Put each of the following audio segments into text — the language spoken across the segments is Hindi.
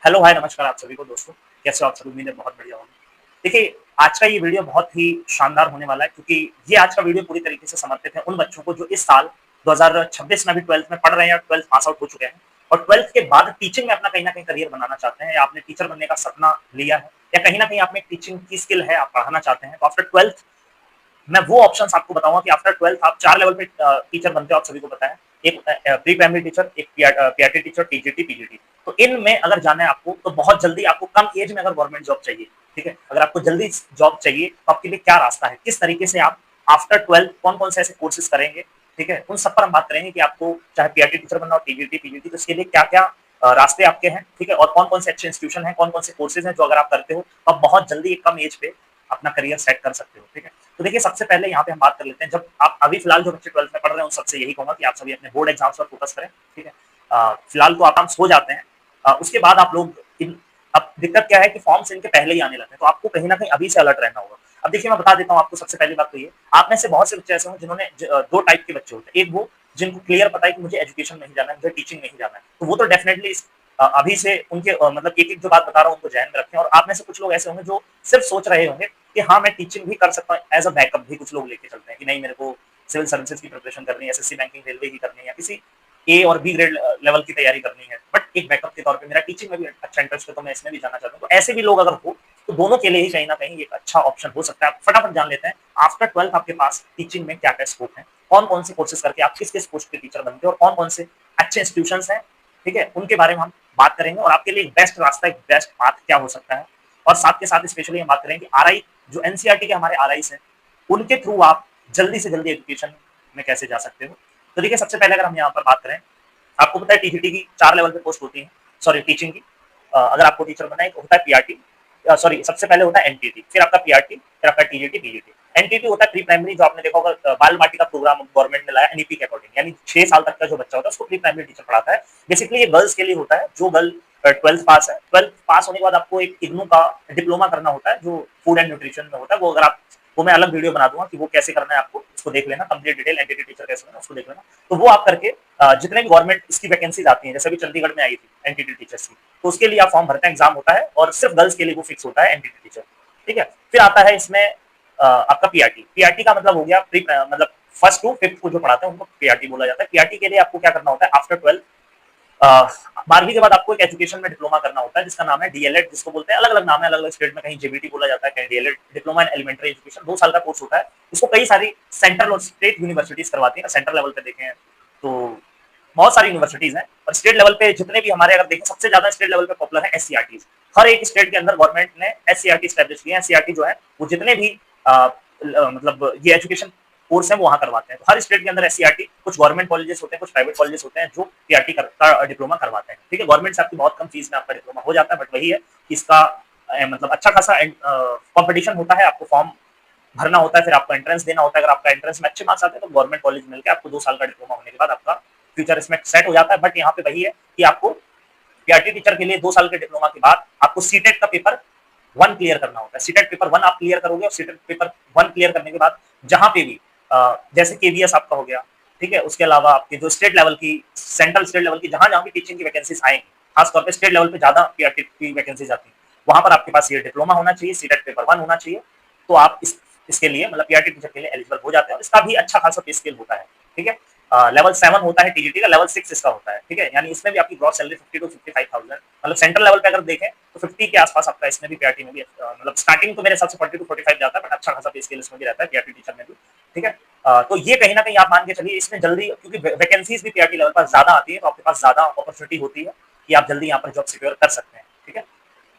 हेलो, हाय, नमस्कार आप सभी को दोस्तों। कैसे हो आप सभी? उम्मीद है बहुत बढ़िया होंगे। देखिए, आज का ये वीडियो बहुत ही शानदार होने वाला है क्योंकि ये आज का वीडियो पूरी तरीके से समर्पित है उन बच्चों को जो इस साल 2026 में अभी 12th में पढ़ रहे हैं या 12th पास आउट हो चुके हैं और 12th के बाद टीचिंग में अपना कहीं न कहीं करियर बनाना चाहते हैं या आपने टीचर बनने का सपना लिया है या कहीं न कहीं आप में टीचिंग की स्किल है, आप पढ़ाना चाहते हैं। तो आफ्टर 12th मैं वो ऑप्शंस आपको बताऊँगा कि आफ्टर 12th आप 4 लेवल पे टीचर बनते हो, आप सभी को पता है। एक प्री प्राइमरी टीचर, एक पीआरटी टीचर, टीजीटी, पीजीटी। तो इनमें अगर जाना है आपको तो बहुत जल्दी आपको कम एज में अगर गवर्नमेंट जॉब चाहिए, ठीक है? अगर आपको जल्दी जॉब चाहिए तो आपके लिए क्या रास्ता है? किस तरीके से आप आफ्टर 12th कौन-कौन से ऐसे कोर्सेज़ करेंगे, ठीक है? उन सब पर हम बात करेंगे कि आपको चाहे पीआरटी टीचर बनना हो, टीजीटी, पीजीटी तो इसके लिए क्या-क्या रास्ते आपके हैं, ठीक है? और कौन-कौन से अच्छे इंस्टीट्यूशन हैं, कौन-कौन से कोर्सेज़ हैं जो अगर आप करते हो तो आप बहुत जल्दी एक कम एज पे अपना करियर सेट कर सकते हो, ठीक है? तो देखिए सबसे पहले यहाँ पे हम बात कर लेते हैं जब आप अभी फिलहाल जो बच्चे 12th में पढ़ रहे हैं उन सबसे यही कहूँगा कि आप सभी अपने बोर्ड एग्जाम्स पर फोकस करें, ठीक है? फिलहाल तो आप सो जाते हैं। उसके बाद आप लोग इन अब दिक्कत क्या है कि फॉर्म्स इनके पहले ही आने लगे हैं, तो आपको कहीं न कहीं अभी से अलर्ट रहना होगा। अब देखिए मैं बता देता हूँ आपको सबसे पहली बात तो ये, आप में से बहुत से बच्चे ऐसे होंगे जिन्होंने 2 टाइप के बच्चे होते हैं। एक वो जिनको क्लियर पता है कि मुझे एजुकेशन में ही जाना है, मुझे टीचिंग में ही जाना है। तो वो तो डेफिनिटली अभी से उनके मतलब एक-एक जो बात बता रहा हूँ उनको ज़हन में रखें और आप में से कुछ लोग ऐसे होंगे जो सिर्फ सोच रहे होंगे कि हाँ, मैं टीचिंग भी कर सकता हूँ, एज़ अ बैकअप भी कुछ लोग लेके चलते हैं कि नहीं मेरे को सिविल सर्विसेज़ की प्रिपरेशन करनी है, एसएससी, बैंकिंग, रेलवे की करनी है या किसी ए और बी ग्रेड लेवल की तैयारी करनी है। बट एक बैकअप के तौर पे मेरा टीचिंग में भी अच्छा इंटरेस्ट है तो मैं इसमें भी जाना चाहता हूँ। तो ऐसे भी लोग अगर हो, तो दोनों के लिए ही कहीं न कहीं एक अच्छा ऑप्शन हो सकता है। आप फटाफट जान लेते हैं, आफ्टर 12th आपके पास टीचिंग में क्या-क्या स्कोप है, कौन-कौन से कोर्सेज़ करके आप किस-किस पोस्ट पे टीचर बनते हो और कौन-कौन से अच्छे इंस्टीट्यूशंस हैं, ठीक है? उनके बारे में हम बात करेंगे और आपके लिए एक बेस्ट रास्ता, एक बेस्ट पाथ क्या हो सकता है। और साथ के साथ स्पेशली हम बात करेंगे कि आरआई जो एनसीईआरटी के हमारे आरआईस हैं, उनके थ्रू आप जल्दी से जल्दी एजुकेशन में कैसे जा सकते हो। तो देखिए सबसे पहले अगर हम यहाँ पर बात करें, आपको पता है टीजीटी की 4 लेवल पे पोस्ट होती है, सॉरी टीचिंग की। अगर आपको टीचर बनना है तो होता है पीआरटी, सॉरी सबसे पहले होता है एनटीटी, फिर आपका पीआरटी, फिर आपका टीजीटी, पीजीटी। एनटीटी होता है प्री प्राइमरी, जो आपने देखा होगा बाल वाटिका प्रोग्राम गवर्नमेंट ने लाया एनईपी के अकॉर्डिंग, यानी 6 साल तक का जो बच्चा होता है उसको प्री प्राइमरी टीचर पढ़ाता है। बेसिकली ये गर्ल्स के लिए होता है, जो गर्ल 12th पास है। 12th पास होने के बाद आपको एक इग्नू का डिप्लोमा करना होता है जो फूड एंड न्यूट्रिशन में होता है। वो अगर आप वो मैं अलग वीडियो बना दूंगा कि वो कैसे करना है आपको, उसको देख लेना, कंप्लीट डिटेल एनटीटी टीचर कैसे बनना है उसको देख लेना। तो वो आप करके जितने भी गवर्नमेंट इसकी वैकेंसीज आती हैं, जैसे अभी चंडीगढ़ में आई थी एनटीटी टीचर्स की, तो उसके लिए आप फॉर्म भरते हैं, एग्जाम होता है और सिर्फ गर्ल्स के लिए वो फिक्स होता है एनटीटी टीचर, ठीक है? फिर आता है इसमें आपका पीआरटी। पीआरटी का मतलब हो गया प्री मतलब फर्स्ट टू फिफ्थ को जो पढ़ाते हैं उनको पीआरटी बोला जाता है। पीआरटी के लिए आपको क्या करना होता है, आफ्टर 12th 12वीं के बाद आपको एक एजुकेशन में डिप्लोमा करना होता है जिसका नाम है डीएलएड, जिसको बोलते हैं, अलग-अलग नाम है, अलग-अलग स्टेट में कहीं जेबीटी बोला जाता है, कहीं DElEd, diploma in elementary education. 2 साल का कोर्स होता है। इसको कई सारी सेंट्रल और स्टेट यूनिवर्सिटीज करवाती हैं। सेंट्रल लेवल पे देखें तो बहुत सारी यूनिवर्सिटीज हैं और स्टेट लेवल पे जितने भी हमारे अगर देखें सबसे ज्यादा स्टेट लेवल पे पॉपुलर है एससीईआरटीज। हर एक स्टेट के अंदर गवर्नमेंट ने एससीईआरटी एस्टैब्लिश किए हैं। एससीईआरटी जो है वो जितने भी मतलब ये एजुकेशन कोर्स है वो वहाँ करवाते हैं। तो हर स्टेट के अंदर एससीईआरटी, कुछ गवर्नमेंट कॉलेजेस होते हैं, कुछ प्राइवेट कॉलेजेस होते हैं जो पीआरटी का डिप्लोमा करवाते हैं, ठीक है? गवर्नमेंट से आपकी बहुत कम फीस में आपका डिप्लोमा हो जाता है, बट वही है कि इसका मतलब अच्छा खासा कॉम्पिटिशन होता है। आपको फॉर्म भरना होता है, फिर आपको एंट्रेंस देना होता है। अगर आपका एंट्रेंस में अच्छे मार्क्स आते हैं तो गवर्नमेंट कॉलेज मिलकर आपको 2 साल का डिप्लोमा होने के बाद आपका फ्यूचर इसमें सेट हो जाता है। बट यहाँ पे वही है कि आपको पीआरटी टीचर के लिए 2 साल के डिप्लोमा के बाद आपको सीटेट का पेपर 1 क्लियर करना होता है। सीटेट पेपर 1 आप क्लियर करोगे और सीटेट पेपर 1 क्लियर करने के बाद जहाँ पे भी जैसे केवीएस आपका हो गया, ठीक है? उसके अलावा आपके जो स्टेट लेवल की, सेंट्रल स्टेट लेवल की जहाँ-जहाँ भी टीचिंग की वैकेंसीज आएंगी, खास तौर पे स्टेट लेवल पे ज्यादा पीआरटी की वैकेंसीज आती हैं, वहां पर आपके पास ये डिप्लोमा होना चाहिए, सीटेट पेपर 1 होना चाहिए। तो आप इसके लिए मतलब पीआरटी टीचर के लिए एलिजिबल हो जाते हैं और इसका भी अच्छा खासा पे स्केल होता है, ठीक है? लेवल 7 होता है टीजीटी का, लेवल 6 इसका होता है, ठीक है? यानी इसमें भी आपकी ग्रॉस सैलरी 50 टू 55,000, मतलब सेंट्रल लेवल पे अगर देखें तो 50 के आसपास आपका इसमें भी पीआरटी में भी मतलब स्टार्टिंग तो मेरे हिसाब से 40 टू 45 जाता है, बट अच्छा खासा पे स्केल इसमें भी रहता है पीआरटी टीचर में भी, ठीक है? तो ये कहीं ना कहीं आप मान के चलिए इसमें जल्दी, क्योंकि वैकेंसीज भी पीआरटी लेवल पर ज्यादा आती है तो आपके पास ज्यादा अपॉर्चुनिटी होती है कि आप जल्दी यहाँ पर जॉब सिक्योर कर सकते हैं, ठीक है?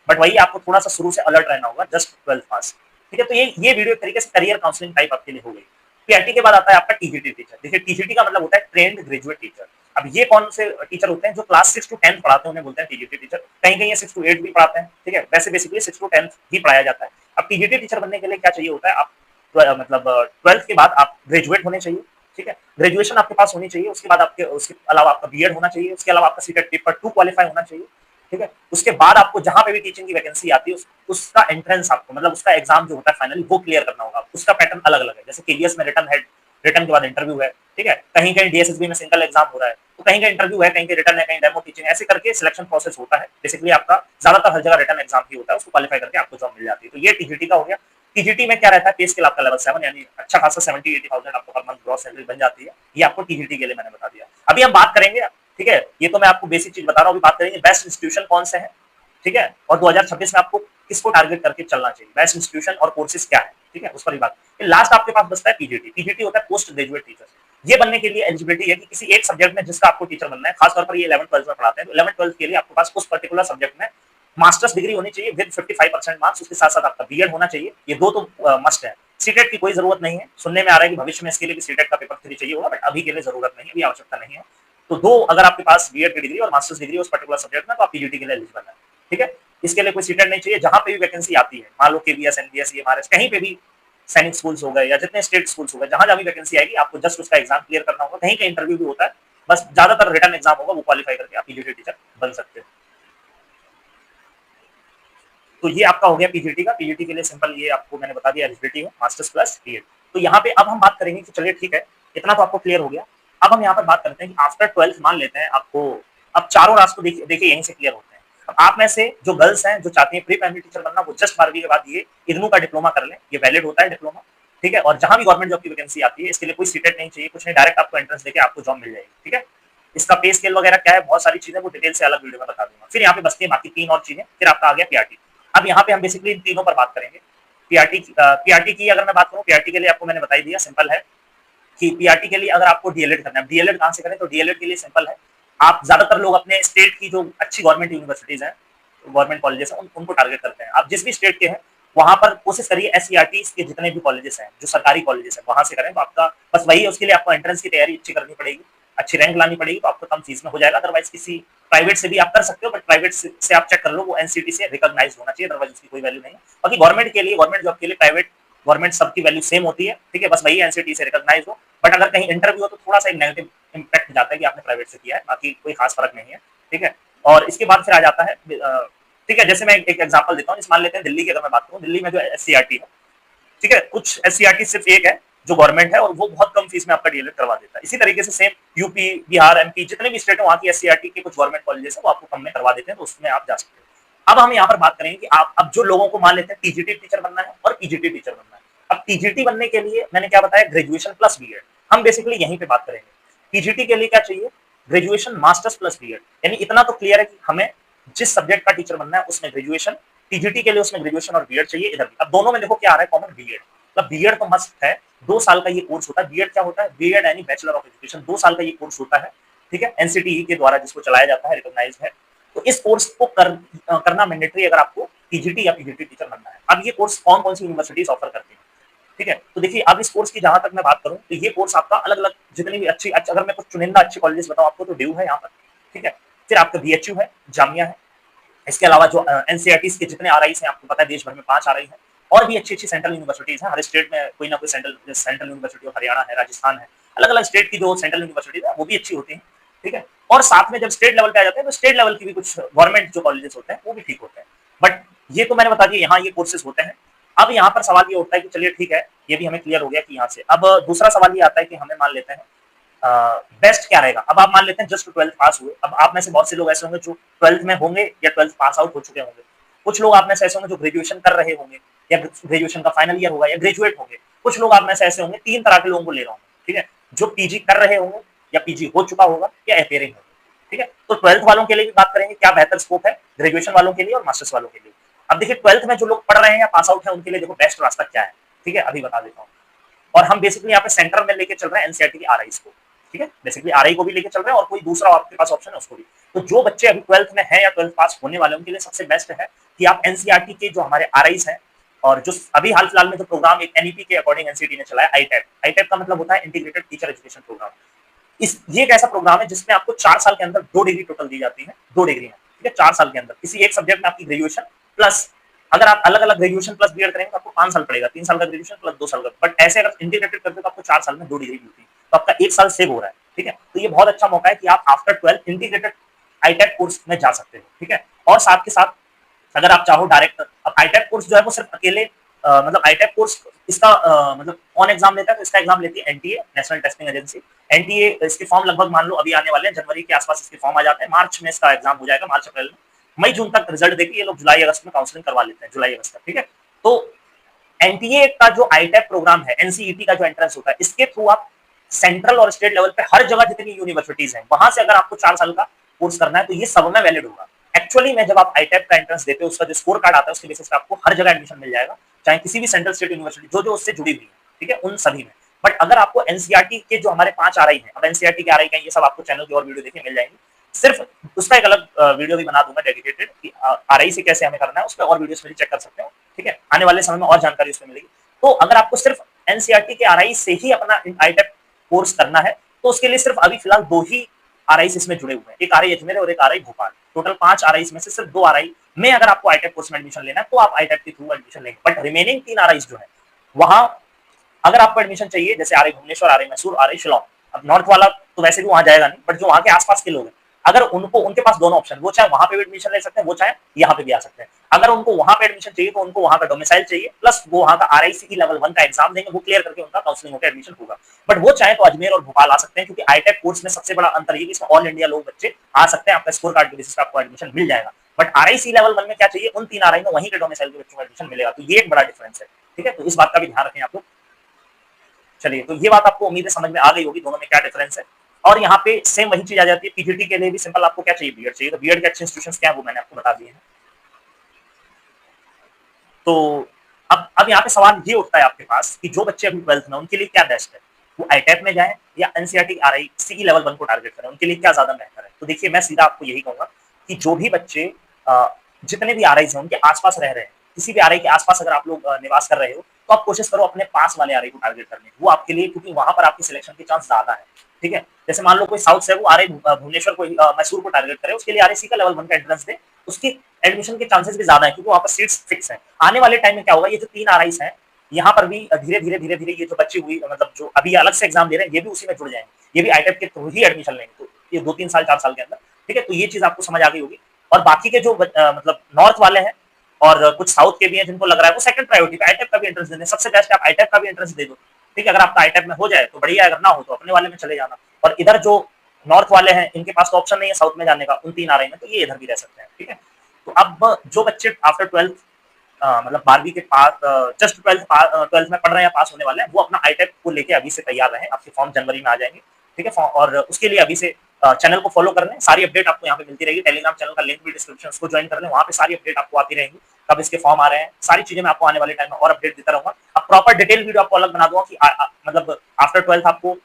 बट वही आपको थोड़ा सा शुरू से अलर्ट रहना होगा, जस्ट 12th पास, ठीक है? तो ये वीडियो एक तरीके से करियर काउंसलिंग टाइप आपके लिए हो गई। पीआरटी के बाद आता है आपका टीजीटी टीचर। देखिए टीजीटी का मतलब होता है ट्रेंड ग्रेजुएट टीचर। अब ये कौन से टीचर होते हैं जो क्लास 6 टू 10th पढ़ाते हैं उन्हें बोलते हैं टीजीटी टीचर। कहीं-कहीं ये 6 टू 8 भी पढ़ाते हैं, ठीक है? वैसे बेसिकली 6 टू 10th ही पढ़ाया जाता है। अब टीजीटी टीचर बनने के लिए क्या चाहिए होता है, आप मतलब 12th के बाद आप ग्रेजुएट होने चाहिए, ठीक है? ग्रेजुएशन आपके पास होनी चाहिए, उसके बाद आपके उसके अलावा आपका बीएड होना चाहिए, उसके अलावा आपका सीटेट पेपर 2 क्वालीफाई होना चाहिए, ठीक है? उसके बाद आपको जहां पे भी टीचिंग की वैकेंसी आती है उसका एंट्रेंस आपको मतलब उसका एग्जाम जो होता है फाइनली वो क्लियर करना होगा। उसका पैटर्न अलग-अलग है। जैसे केवीएस में रिटन है रिटर्न के बाद इंटरव्यू है, ठीक है। कहीं कहीं डीएसएसबी में सिंगल एग्जाम हो रहा है, तो कहीं का इंटरव्यू है, कहीं के रिटर्न है, कहीं डेमो टीचिंग, ऐसे करके सिलेक्शन प्रोसेस होता है। बेसिकली आपका ज्यादातर हर जगह रिटर्न एग्जाम ही होता है, उसको क्वालिफाई करके आपको जॉब मिल जाती है। तो ये टीजीटी का हो गया। टीजीटी में क्या रहता है, पे स्केल आपका लेवल 7 यानी अच्छा खासा 70-80,000 आपको हर मंथ ग्रॉस सैलरी बन जाती है। ये आपको टीजीटी के लिए मैंने बता दिया। अभी हम बात करेंगे, ठीक है, ये तो मैं आपको बेसिक चीज बता रहा हूँ। अभी बात करेंगे बेस्ट इंस्टीट्यूशन कौन से हैं, ठीक है, और 2026 में आपको किसको टारगेट करके चलना चाहिए, बेस्ट इंस्टीट्यूशन और कोर्सेज क्या है, ठीक है, उस पर भी बात। लास्ट आपके पास बचता है पीजीटी। पीजीटी होता है पोस्ट ग्रेजुएट टीचर। ये बनने के लिए एलिजिबिलिटी है कि किसी एक सब्जेक्ट में जिसका आपको टीचर बनना है, खासतौर पर ये 11th-12th में पढ़ाते हैं, तो 11th-12th के लिए आपके पास उस पर्टिकुलर सब्जेक्ट में मास्टर्स डिग्री होनी चाहिए विद 55% मार्क्स। उसके साथ साथ आपका बीएड होना चाहिए। ये दो तो मस्ट है। सीटेट की कोई जरूरत नहीं है। सुनने में आ रहा है कि भविष्य में इसके लिए भी सीटेट का पेपर 3 चाहिए होगा, बट अभी के लिए जरूरत नहीं है, अभी आवश्यकता नहीं है। तो दो अगर आपके पास बीएड की डिग्री और मास्टर्स डिग्री उस पर्टिकुलर सब्जेक्ट में, तो आप पीजीटी के लिए एलिजिबल है, ठीक है। इसके लिए कोई सीटेट नहीं चाहिए। जहां पे भी वैकेंसी आती है, मान लो केवीएस, एनबीएस, एमआरएस, कहीं पे भी सैनिक स्कूल्स हो गए या जितने स्टेट स्कूल्स हो गए, जहां जहां भी वैकेंसी आएगी आपको जस्ट उसका एग्जाम क्लियर करना होगा। कहीं का इंटरव्यू भी होता है, बस ज्यादातर रिटर्न एग्जाम होगा, वो क्वालिफाई करके आप पीजीटी टीचर बन सकते हो। तो ये आपका हो गया पीजीटी का। पीजीटी के लिए सिंपल ये आपको मैंने बता दिया, एलिजिबिलिटी है मास्टर्स प्लस बीएड। तो यहाँ पे अब हम बात करेंगे कि चलिए ठीक है, इतना तो आपको क्लियर हो गया। अब हम यहाँ पर बात करते हैं कि आफ्टर 12th मान लेते हैं आपको, अब चारों रास्ते देखिए यहीं से क्लियर होते हैं। अब आप में से जो गर्ल्स हैं जो चाहती हैं प्री प्राइमरी टीचर बनना, वो जस्ट 12वीं के बाद ये इग्नू का डिप्लोमा कर लें, ये वैलिड होता है डिप्लोमा, ठीक है। और जहां भी गवर्नमेंट जॉब की वैकेंसी आती है, इसके लिए कोई सीटेट नहीं चाहिए, कुछ नहीं, डायरेक्ट आपको एंट्रेंस देके आपको जॉब मिल जाएगी, ठीक है। इसका पे स्केल वगैरह क्या है, बहुत सारी चीजें वो डिटेल से अलग वीडियो में बता दूंगा। फिर यहाँ पे बचती है बाकी 3 और चीजें, फिर आपका आ गया पीआरटी। अब यहाँ पे हम बेसिकली इन तीनों पर बात करेंगे। पीआरटी की अगर मैं बात करूँ, पीआरटी के लिए आपको मैंने बताई दिया, सिंपल है कि पीआरटी के लिए अगर आपको डीएलएड करना है, डीएलएड कहाँ से करें, तो डीएलएड के लिए सिंपल है, आप ज्यादातर लोग अपने स्टेट की जो अच्छी गवर्नमेंट यूनिवर्सिटीज हैं, गवर्नमेंट कॉलेजेस हैं, उनको टारगेट करते हैं। आप जिस भी स्टेट के हैं वहां पर कोशिश करिए एससीईआरटी के जितने भी कॉलेजेस हैं, जो सरकारी कॉलेजेस हैं, वहां से करें। तो आपका बस वही है, उसके लिए आपको एंट्रेंस की तैयारी अच्छी करनी पड़ेगी, अच्छी रैंक लानी पड़ेगी, तो आपको कम फीस में हो जाएगा। अदरवाइज किसी प्राइवेट से भी आप कर सकते हो, बट प्राइवेट से आप चेक कर लो, वो एनसीटी से रिकॉग्नाइज होना चाहिए, अदरवाइज उसकी कोई वैल्यू नहीं है। बाकी गवर्नमेंट के लिए, गवर्नमेंट जॉब के लिए प्राइवेट गवर्नमेंट सबकी वैल्यू सेम होती है, ठीक है, बस वही एनसीटी से रिकॉग्नाइज हो। बट अगर कहीं इंटरव्यू हो तो थोड़ा सा एक नेगेटिव इंपैक्ट जाता है कि आपने प्राइवेट से किया है, बाकी कोई खास फर्क नहीं है, ठीक है। और इसके बाद फिर आ जाता है, ठीक है, जैसे मैं एक एग्जांपल देता हूँ, मान लेते हैं दिल्ली की अगर मैं बात करूँ, दिल्ली में जो एससीईआरटी है, ठीक है, कुछ एससीईआरटी सिर्फ एक है जो गवर्नमेंट है, और वो बहुत कम फीस में आपका डीएलएड करवा देता है। इसी तरीके से सेम यूपी, बिहार, एमपी, जितने भी स्टेट है वहाँ की एससीईआरटी के कुछ गवर्नमेंट कॉलेजेस है, वो आपको कम में करवा देते हैं, तो उसमें आप जा सकते हो। अब हम यहाँ पर बात करेंगे कि आप, अब जो लोगों को मान लेते हैं टीजीटी टीचर बनना है और पीजीटी टीचर बनना है। अब टीजीटी बनने के लिए मैंने क्या बताया, ग्रेजुएशन प्लस बीएड। हम बेसिकली यहीं पे बात करेंगे। पीजीटी के लिए क्या चाहिए, ग्रेजुएशन मास्टर्स प्लस बीएड। यानी इतना तो क्लियर है कि हमें जिस सब्जेक्ट का टीचर बनना है उसमें ग्रेजुएशन, टीजीटी के लिए उसमें ग्रेजुएशन और बीएड चाहिए। इधर भी अब दोनों में देखो क्या आ रहा है कॉमन, बीएड। मतलब बीएड तो मस्ट है, 2 साल का ये कोर्स होता है। बीएड क्या होता है, बीएड यानी बैचलर ऑफ एजुकेशन, 2 साल का ये कोर्स होता है, ठीक है, एनसीटीई के द्वारा जिसको चलाया जाता है, रिकॉग्नाइज्ड है। तो इस कोर्स को करना मैंडेटरी अगर आपको टीजीटी या पीजीटी टीचर बनना है। अब ये कोर्स कौन कौन सी यूनिवर्सिटीज ऑफर करती है, ठीक है। तो देखिए अब इस कोर्स की जहां तक मैं बात करूं, तो ये कोर्स आपका अलग अलग जितनी भी अच्छी, अगर मैं कुछ चुनिंदा अच्छे कॉलेजेस बताऊं आपको, तो ड्यू है यहाँ पर, ठीक है, फिर आपका बीएचयू है, जामिया है। इसके अलावा जो एनसीईआरटी के जितने आरआईस हैं, आपको पता है देश भर में 5 आरआई हैं, और भी अच्छी अच्छी सेंट्रल यूनिवर्सिटीज हैं। हर स्टेट में कोई ना कोई सेंट्रल यूनिवर्सिटी, हरियाणा है, राजस्थान है, अलग अलग स्टेट की जो सेंट्रल यूनिवर्सिटीज है वो भी अच्छी होती है, ठीक है। और साथ में जब स्टेट लेवल पे आ जाते हैं, तो स्टेट लेवल की भी कुछ गवर्नमेंट जो कॉलेजेस होते हैं वो भी ठीक होते हैं। बट ये तो मैंने बता दिया, यहाँ ये कोर्सेज होते हैं। अब यहाँ पर सवाल ये उठता है कि चलिए ठीक है, ये भी हमें क्लियर हो गया कि यहाँ से अब दूसरा सवाल ये आता है कि हमें मान लेते हैं बेस्ट क्या रहेगा। अब आप मान लेते हैं जस्ट 12th पास हुए। अब आप में से बहुत से लोग ऐसे होंगे जो 12th में होंगे या 12th पास आउट हो चुके होंगे। कुछ लोग आप में से ऐसे होंगे जो ग्रेजुएशन कर रहे होंगे, या ग्रेजुएशन का फाइनल ईयर होगा, या ग्रेजुएट होंगे। कुछ लोग आप में से ऐसे होंगे, 3 तरह के लोगों को ले रहा हूँ, ठीक है, जो पीजी कर रहे होंगे, या पीजी हो चुका होगा, या अपेयरिंग होगा, ठीक है। तो 12th वालों के लिए भी बात करेंगे क्या बेहतर स्कोप है, ग्रेजुएशन वालों के लिए और मास्टर्स वालों के लिए। अब देखिए 12th में जो लोग पढ़ रहे हैं या पास आउट है, उनके लिए देखो बेस्ट रास्ता क्या है, ठीक है, अभी बता देता हूँ। और हम बेसिकली यहाँ पे सेंटर में लेके चल रहे हैं एनसीईआरटी की आरआईस को, ठीक है, बेसिकली आरआई को भी लेके चल रहे हैं, और कोई दूसरा आपके पास ऑप्शन है उसको भी। तो जो बच्चे अभी 12th में हैं या 12th पास होने वाले, उनके लिए सबसे बेस्ट है कि आप एनसीईआरटी के जो हमारे आरआईस हैं, और जो अभी हाल फिलहाल में जो प्रोग्राम एक एनईपी के अकॉर्डिंग एनसीईआरटी ने चलाया, आईटैप। आईटैप का मतलब होता है इंटीग्रेटेड टीचर एजुकेशन प्रोग्राम। ये एक ऐसा प्रोग्राम है जिसमें आपको 4 साल के अंदर 2 डिग्री टोटल दी जाती है, 2 डिग्री है, ठीक है, 4 साल के अंदर किसी एक सब्जेक्ट में आपकी ग्रेजुएशन प्लस, अगर आप अलग अलग ग्रेजुएशन प्लस बीएड करेंगे तो आपको 5 साल पड़ेगा, 3 साल का ग्रेजुएशन प्लस 2 साल का। बट ऐसे अगर इंटीग्रेटेड करते तो आपको 4 साल में 2 डिग्री मिलती है, तो आपका 1 साल सेव हो रहा है, ठीक है। तो ये बहुत अच्छा मौका है कि आप आफ्टर 12th इंटीग्रेटेड आईटैप कोर्स में जा सकते हो, ठीक है। और साथ के साथ अगर आप चाहो डायरेक्ट, अब आईटैप कोर्स जो है वो सिर्फ अकेले मतलब आईटेप कोर्स इसका मतलब ऑन एग्जाम लेता है, तो इसका एग्जाम लेती है NTA, national testing agency. NTA इसके फॉर्म लगभग मान लो अभी आने वाले हैं, जनवरी के आसपास इसके फॉर्म आ जाते हैं, मार्च में इसका एग्जाम हो जाएगा, मार्च अप्रैल में। मई जून तक रिजल्ट देके ये लोग जुलाई अगस्त में काउंसलिंग करवा लेते हैं, जुलाई अगस्त तक, ठीक है। तो एनटीए का जो आईटेप प्रोग्राम है, एनसीईटी का जो एंट्रेंस होता है, इसके थ्रू आप सेंट्रल और स्टेट लेवल पे हर जगह जितनी यूनिवर्सिटीज हैं वहां से अगर आपको 4 साल का कोर्स करना है तो ये सब में वैलिड होगा। एक्चुअली में जब आप आईटेप का एंट्रेंस देते हो, उसका जो स्कोर कार्ड आता है उसके बेसिस पे आपको हर जगह एडमिशन मिल जाएगा, चाहे किसी भी सेंट्रल स्टेट यूनिवर्सिटी जो जो उससे जुड़ी हुई है, ठीक है, उन सभी में। बट अगर आपको एनसीईआरटी के जो हमारे 5 आरआई हैं, अब एनसीईआरटी के आरआई का ये सब आपको चैनल की और वीडियो देखिए मिल जाएंगे, सिर्फ उसका एक अलग वीडियो भी बना दूंगा डेडिकेटेड कि आरआई से कैसे हमें करना है, उस पर और वीडियोस मेरी चेक कर सकते हो, ठीक है। आने वाले समय में और जानकारी उसमें मिलेगी। तो अगर आपको सिर्फ एनसीईआरटी के आरआई से ही अपना आईटेप कोर्स करना है तो उसके लिए सिर्फ अभी फिलहाल 2 ही आरआई इसमें जुड़े हुए हैं, एक आरआई अजमेर और एक आरआई भोपाल। टोटल 5 आरआई में से सिर्फ 2 आरआई में अगर आपको आईटेप कोर्स में एडमिशन लेना है तो आप आईटेप के थ्रू एडमिशन लेंगे। बट रिमेनिंग 3 आरआई जो है वहां अगर आपको एडमिशन चाहिए, जैसे RI Bhubaneswar, RI Mysore, RI Shillong, अब नॉर्थ वाला तो वैसे भी वहां जाएगा नहीं, बट जो वहां के आसपास के लोग हैं अगर उनको, उनके पास दोनों ऑप्शन, वो चाहे वहां पे भी एडमिशन ले सकते हैं, वो चाहे यहाँ पे भी आ सकते हैं। अगर उनको वहां पे एडमिशन चाहिए तो उनको वहां का डोमिसाइल चाहिए, प्लस वो वहां का आरआईसी लेवल 1 का एग्जाम देंगे, वो क्लियर करके उनका काउंसलिंग होकर एडमिशन होगा। बट वो चाहे तो अजमेर और भोपाल आ सकते हैं, क्योंकि आईटेप कोर्स में सबसे बड़ा अंतर ये कि इसमें ऑल इंडिया लोग बच्चे आ सकते हैं, आपका स्कोर कार्ड के बेसिस पे आपको एडमिशन मिल जाएगा। बट आरआईसी लेवल 1 में क्या चाहिए, उन 3 आरआई में वहीं के डोमिसाइल के बच्चों को एडमिशन मिलेगा, तो ये एक बड़ा डिफरेंस है, ठीक है। तो इस बात का भी ध्यान रखें आप लोग। चलिए, तो ये बात आपको उम्मीद है समझ में आ गई होगी दोनों में क्या डिफरेंस है। और यहाँ पे सेम वही चीज आ जाती है, पीजीटी के लिए भी सिंपल आपको क्या चाहिए, बीएड चाहिए, तो बीएड के अच्छे इंस्टीट्यूशंस क्या है वो मैंने आपको बता दिए हैं। तो अब यहाँ पे सवाल ये उठता है आपके पास कि जो बच्चे अभी 12th में, उनके लिए क्या बेस्ट है, वो आईटेप में जाए या एनसीईआरटी आरआई सी लेवल 1 को टारगेट करें, उनके लिए क्या ज्यादा बेहतर है। तो देखिए, मैं सीधा आपको यही कहूंगा कि जो भी बच्चे जितने भी आरआई हैं उनके आसपास रह रहे हैं, किसी भी आरआई के आसपास अगर आप लोग निवास कर रहे हो तो आप कोशिश करो अपने पास वाले आरआई को टारगेट करने, वो आपके लिए, क्योंकि वहां पर आपकी सिलेक्शन के चांस ज्यादा है, ठीक है। जैसे मान लो कोई साउथ से वो आरआई भुवनेश्वर को, मैसूर को टारगेट करे, उसके लिए आरआईसी का लेवल 1 का एंट्रेंस दे, उसकी एडमिशन के चांसेस भी ज्यादा है, क्योंकि वहां पर सीट्स फिक्स है। आने वाले टाइम में क्या होगा, ये जो 3 आरआईस हैं यहाँ पर भी धीरे धीरे धीरे धीरे ये जो बच्चे हुई, मतलब जो अभी अलग से एग्जाम दे रहे हैं, ये भी उसी में जुड़ जाएंगे, ये भी आईटेप के थ्रू ही एडमिशन लेंगे, तो ये 2-3 साल 4 साल के अंदर, ठीक है। तो ये चीज आपको समझ आ गई होगी। और बाकी के जो मतलब नॉर्थ वाले हैं और कुछ साउथ के भी हैं जिनको लग रहा है वो सेकंड प्रायोरिटी पे आईटेप का भी एंट्रेंस देने, सबसे बेस्ट आप आईटेप का भी एंट्रेंस दे दो, ठीक है। अगर आपका आईटेप में हो जाए तो बढ़िया, अगर ना हो तो अपने वाले में चले जाना। और इधर जो नॉर्थ वाले हैं इनके पास तो ऑप्शन नहीं है साउथ में जाने का, उन 3 आरआई में, तो ये इधर भी रह सकते हैं, ठीक है। तो अब जो बच्चे आफ्टर 12th मतलब 12वीं के पास, जस्ट 12th में पढ़ रहे हैं, पास होने वाले हैं, वो अपना आईटेप को लेके अभी से तैयार रहें, आपके फॉर्म जनवरी में आ जाएंगे, ठीक है। और उसके लिए अभी से चैनल को फॉलो कर लें, सारी अपडेट आपको यहाँ पे मिलती रहेगी। टेलीग्राम चैनल का लिंक भी डिस्क्रिप्शन, उसको ज्वाइन कर लें, वहाँ पे सारी अपडेट आपको आती रहेंगी, कब इसके फॉर्म आ रहे हैं, सारी चीजें मैं आपको आने वाले टाइम में और अपडेट देता रहूंगा। अब प्रॉपर डिटेल वीडियो आपको अलग बना दूंगा कि मतलब आफ्टर 12th आपको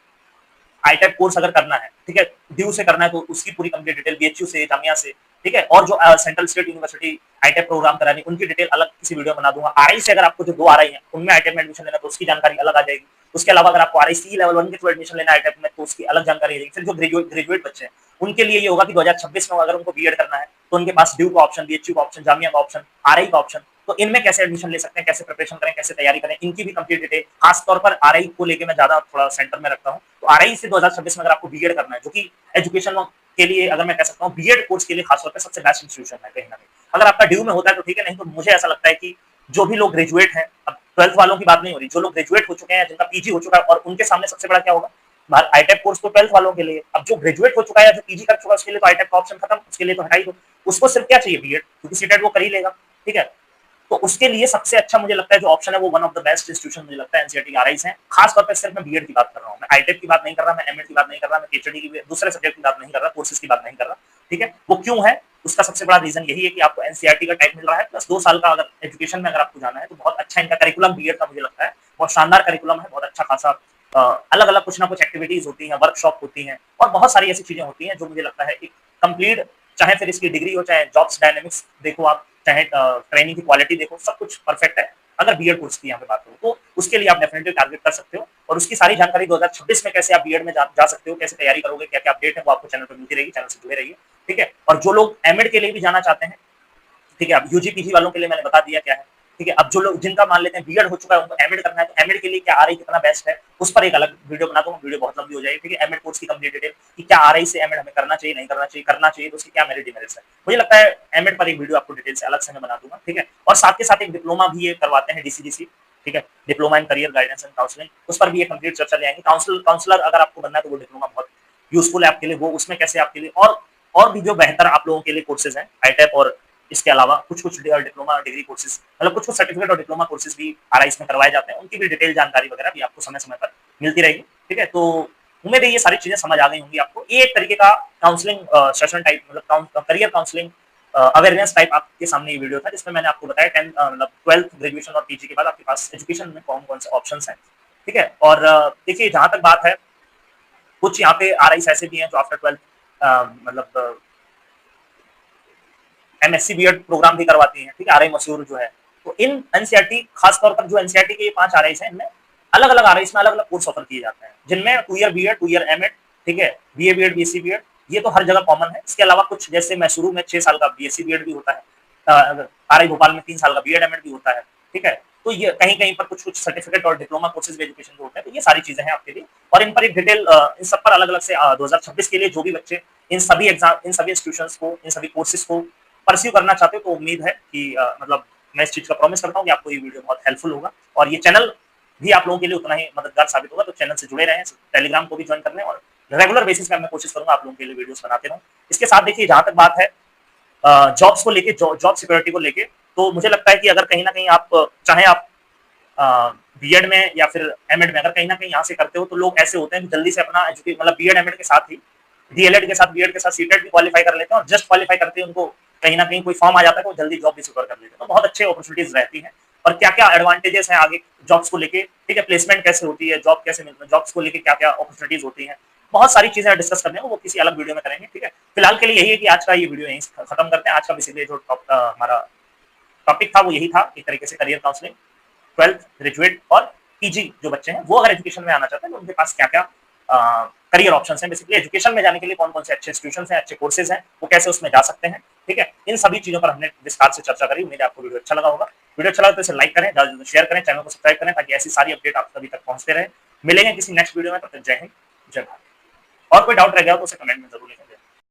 आईटेप कोर्स अगर करना है, ठीक है, ड्यू से करना है, तो उसकी पूरी कंप्लीट डिटेल बीएचयू से, जामिया से, ठीक है। और जो सेंट्रल स्टेट यूनिवर्सिटी आईटेप प्रोग्राम करानी, उनकी डिटेल अलग किसी वीडियो बना दूंगा। आरआई से अगर आपको जो 2 आरआई हैं उनमें आईटेप में एडमिशन लेना तो उसकी जानकारी अलग आ जाएगी। उसके अलावा अगर आपको आरआई सी लेवल 1 के थ्रू एडमिशन लेना है आईटेप में तो उसकी अलग जानकारी रहेगी। फिर जो ग्रेजुएट बच्चे हैं उनके लिए ये होगा कि 2026 में अगर उनको बीएड करना है तो उनके पास ड्यू का ऑप्शन, बीएचयू का ऑप्शन, जामिया का ऑप्शन, आरआई का ऑप्शन, तो इनमें कैसे एडमिशन ले सकते हैं, कैसे प्रिपरेशन करें, कैसे तैयारी करें, इनकी भी कंप्लीट डिटेल, खासतौर पर आरआई को लेके मैं ज्यादा थोड़ा सेंटर में रखता हूँ। तो आरआई से 2026 में अगर आपको बीएड करना है, जो कि एजुकेशन के लिए, अगर मैं कह सकता हूँ बीएड कोर्स के लिए खासतौर पर सबसे बेस्ट इंस्टीट्यूशन है कहीं ना कहीं। अगर आपका ड्यू में होता है तो ठीक है, नहीं तो मुझे ऐसा लगता है कि जो भी लोग ग्रेजुएट हैं, अब 12th वालों की बात नहीं हो रही, जो लोग ग्रेजुएट हो चुके हैं, जिनका पीजी हो चुका है, और उनके सामने सबसे बड़ा क्या होगा, आईटेप कोर्स तो 12th वालों के लिए। अब जो ग्रेजुएट हो चुका है या जो पीजी कर चुका है उसके लिए तो आईटेप का ऑप्शन खत्म, उसके लिए तो हटा ही दो, उसको सिर्फ क्या चाहिए, बीएड, क्योंकि सीटेट वो कर ही लेगा, ठीक है। तो उसके लिए सबसे अच्छा मुझे लगता है जो ऑप्शन है वो one of the best institution मुझे लगता है एनसीईआरटी आरआईस हैं। खास तौर पर सिर्फ मैं बीएड की बात कर रहा हूँ, मैं आईटेप की बात नहीं कर रहा, मैं एमएड की बात नहीं कर रहा, मैं पीएचडी की दूसरे सब्जेक्ट की बात नहीं कर रहा, कोर्सेज की बात नहीं कर रहा, ठीक है। वो क्यों है, उसका सबसे बड़ा रीजन यही है कि आपको एनसीईआरटी का टाइम मिल रहा है, प्लस 2 साल का अगर एजुकेशन में अगर आपको जाना है तो बहुत अच्छा इनका करिकुलम बीएड का मुझे लगता है बहुत शानदार करिकुलम है, बहुत अच्छा खासा अलग अलग कुछ ना कुछ एक्टिविटीज होती हैं, वर्कशॉप होती हैं, और बहुत सारी ऐसी चीजें होती हैं जो मुझे लगता है एक कंप्लीट, चाहे फिर इसकी डिग्री हो, चाहे जॉब्स डायनेमिक्स देखो आप, चाहे ट्रेनिंग की क्वालिटी देखो, सब कुछ परफेक्ट है। अगर बीएड कोर्स की यहाँ पे बात करूँ तो उसके लिए आप डेफिनेटली टारगेट कर सकते हो, और उसकी सारी जानकारी 2026 में कैसे आप बीएड में जा सकते हो, कैसे तैयारी करोगे, क्या क्या अपडेट है वो आपको चैनल पर मिलती रहेगी, चैनल से जुड़े रहिए, ठीक है। और जो लोग एमएड के लिए भी जाना चाहते हैं, ठीक है, अब यूजी पीजी वालों के लिए मैंने बता दिया क्या है, ठीक है। अब जो लोग जिनका मान लेते हैं बीएड हो चुका है उनको एमएड करना है, तो एमएड के लिए क्या आरआई कितना बेस्ट है, उस पर एक अलग वीडियो बना दूंगा, वीडियो बहुत लंबी हो जाएगी, ठीक है। एमएड कोर्स की कंप्लीट डिटेल कि क्या आरआई से एमएड हमें करना चाहिए, नहीं करना चाहिए, करना चाहिए तो उसके क्या मेरिट डिमेरिट्स है। मुझे लगता है एमएड पर एक वीडियो आपको डिटेल से अलग से मैं बना दूंगा, ठीक है। और साथ के साथ एक डिप्लोमा भी ये करवाते हैं डीसीडीसी, ठीक है, diploma in career guidance and counselling, उस पर भी ये कंप्लीट चर्चा ले आएंगे। काउंसलर अगर आपको बनना है तो वो डिप्लोमा बहुत यूजफुल है आपके लिए, वो उसमें कैसे आपके लिए और भी जो बेहतर आप लोगों के लिए कोर्सेज हैं आईटेप और इसके अलावा कुछ डिप्लोमा डिग्री कोर्सेज, मतलब कुछ सर्टिफिकेट और डिप्लोमा कोर्सेज भी आरआईएस में करवाए जाते हैं, उनकी भी डिटेल जानकारी वगैरह भी आपको समय समय पर मिलती रहेगी, ठीक है। तो उम्मीद है ये सारी चीजें समझ आ गई होंगी आपको। ये एक तरीके का काउंसलिंग सेशन टाइप, मतलब करियर काउंसलिंग अवेयरनेस टाइप आपके सामने ये वीडियो था, जिसमें मैंने आपको बताया 10 मतलब 12th ग्रेजुएशन और पीजी के बाद आपके पास एजुकेशन में कौन कौन से ऑप्शंस हैं, ठीक है। और देखिए जहां तक बात है, कुछ यहाँ पे आरआईएस ऐसे भी हैं जो आफ्टर 12th मतलब एमएससी बीएड प्रोग्राम भी करवाती हैं, ठीक है, आरआई मसूर जो है। तो इन एनसीईआरटी खास तौर पर जो एनसीईआरटी के ये 5 आरआईएस हैं, इनमें अलग अलग आरआईएस में अलग अलग कोर्स ऑफर किए जाते हैं, जिनमें 2 ईयर बीएड, 2 ईयर एमएड, ठीक है, बीए बीएड, बीएससी बीएड, ये तो हर जगह कॉमन है। इसके अलावा कुछ जैसे मैसूरू में 6 साल का बीएससी बीएड भी होता है, आरआई भोपाल में 3 साल का बीएड एमएड भी होता है, ठीक है। तो ये कहीं कहीं पर कुछ कुछ सर्टिफिकेट और डिप्लोमा कोर्सेज एजुकेशन जो होते हैं, तो ये सारी चीजें हैं आपके लिए। और इन पर एक डिटेल इन सब पर अलग अलग से 2026 के लिए जो भी बच्चे इन सभी एग्जाम, इन सभी इंस्टीट्यूशंस को, इन सभी कोर्सेज को परस्यू करना चाहते हो, तो उम्मीद है कि मतलब मैं इस चीज का प्रॉमिस करता हूँ कि आपको ये वीडियो बहुत हेल्पफुल होगा और ये चैनल भी आप लोगों के लिए उतना ही मददगार साबित होगा। तो चैनल से जुड़े रहें, टेलीग्राम को भी ज्वाइन करने और रेगुलर बेसिस पर मैं कोशिश करूंगा आप लोगों के लिए वीडियोस बनाते रहूं। इसके साथ देखिए जहां तक बात है जॉब्स को लेके, जॉब सिक्योरिटी को लेके, तो मुझे लगता है कि अगर कहीं ना कहीं आप चाहे आप बीएड में या फिर एमएड में अगर कहीं ना कहीं यहाँ से करते हो, तो लोग ऐसे होते हैं कि जल्दी से अपना मतलब बीएड एमएड के साथ ही डीएलएड के साथ, बीएड के साथ सीटेट भी क्वालिफाई कर लेते हैं और जस्ट क्वालिफाई करते हैं उनको कहीं ना कहीं कोई फॉर्म आ जाता है तो जल्दी जॉब भी सिक्योर कर लेते हैं। तो बहुत अच्छे अपॉर्चुनिटीज रहती हैं और क्या क्या एडवांटेजेस हैं आगे जॉब्स को लेके, ठीक है, प्लेसमेंट कैसे होती है, जॉब कैसे मिलती है, जॉब्स को लेके क्या क्या अपॉर्चुनिटीज होती हैं, बहुत सारी चीजें डिस्कस करने हैं, वो किसी अलग वीडियो में करेंगे, ठीक है। फिलहाल के लिए यही है कि आज का ये वीडियो यहीं खत्म करते हैं। आज का बेसिकली जो हमारा टॉपिक था वो यही था, एक तरीके से करियर काउंसलिंग, 12th ग्रेजुएट और पीजी जो बच्चे हैं वो अगर एजुकेशन में आना चाहते हैं तो उनके पास क्या क्या करियर ऑप्शंस हैं, बेसिकली एजुकेशन में जाने के लिए कौन कौन से अच्छे इंस्टीट्यूशंस हैं, अच्छे कोर्सेज हैं, वो कैसे उसमें जा सकते हैं, ठीक है। इन सभी चीजों पर हमने विस्तार से चर्चा करी। उम्मीद है आपको वीडियो अच्छा लगा होगा। वीडियो अच्छा लगा तो इसे लाइक करें, ज्यादा से शेयर करें, चैनल को सब्सक्राइब करें ताकि ऐसी सारी अपडेट आप सभी तक पहुंचते रहे। मिलेंगे किसी नेक्स्ट वीडियो में, तब तक जय हिंद, जय भारत। और कोई डाउट रह गया हो तो उसे कमेंट में जरूर लिखें।